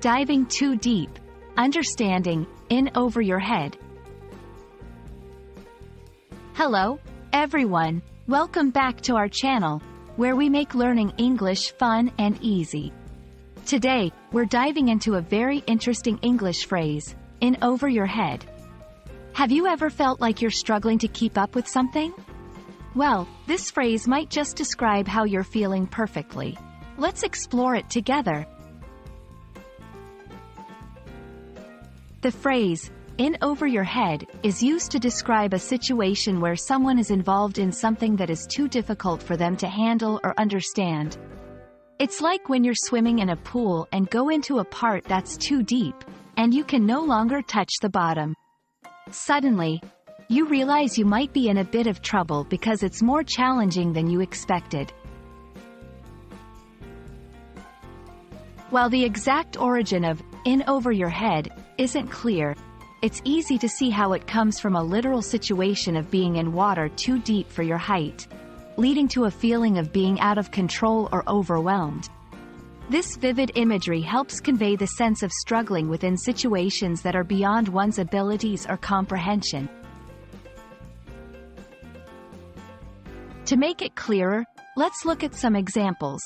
Diving too deep. Understanding, in over your head. Hello, everyone. Welcome back to our channel, where we make learning English fun and easy. Today, we're diving into a very interesting English phrase, in over your head. Have you ever felt like you're struggling to keep up with something? Well, this phrase might just describe how you're feeling perfectly. Let's explore it together. The phrase, in over your head, is used to describe a situation where someone is involved in something that is too difficult for them to handle or understand. It's like when you're swimming in a pool and go into a part that's too deep, and you can no longer touch the bottom. Suddenly, you realize you might be in a bit of trouble because it's more challenging than you expected. While the exact origin of in over your head isn't clear, it's easy to see how it comes from a literal situation of being in water too deep for your height, leading to a feeling of being out of control or overwhelmed. This vivid imagery helps convey the sense of struggling within situations that are beyond one's abilities or comprehension. To make it clearer, let's look at some examples.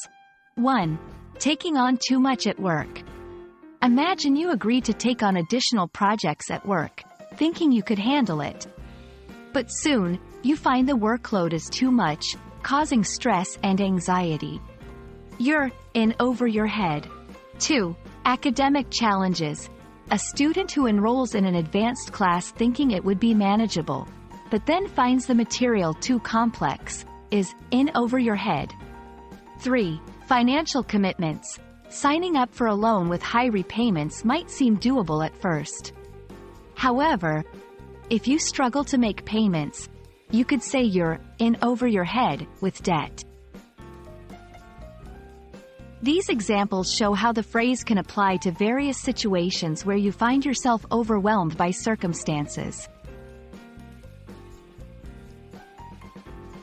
1. Taking on too much at work. Imagine you agreed to take on additional projects at work, thinking you could handle it. But soon, you find the workload is too much, causing stress and anxiety. You're in over your head. 2. Academic challenges. A student who enrolls in an advanced class thinking it would be manageable, but then finds the material too complex, is in over your head. 3. Financial commitments. Signing up for a loan with high repayments might seem doable at first. However, if you struggle to make payments, you could say you're in over your head with debt. These examples show how the phrase can apply to various situations where you find yourself overwhelmed by circumstances.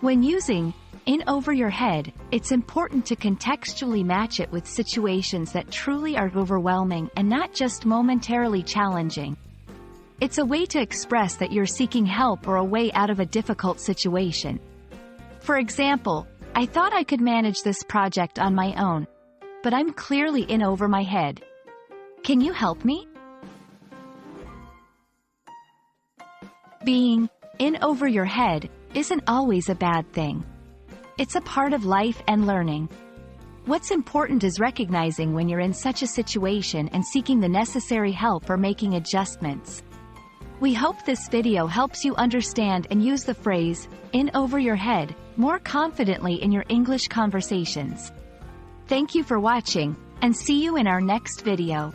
When using in over your head, it's important to contextually match it with situations that truly are overwhelming and not just momentarily challenging. It's a way to express that you're seeking help or a way out of a difficult situation. For example, I thought I could manage this project on my own, but I'm clearly in over my head. Can you help me? Being in over your head isn't always a bad thing. It's a part of life and learning. What's important is recognizing when you're in such a situation and seeking the necessary help or making adjustments. We hope this video helps you understand and use the phrase, in over your head, more confidently in your English conversations. Thank you for watching, and see you in our next video.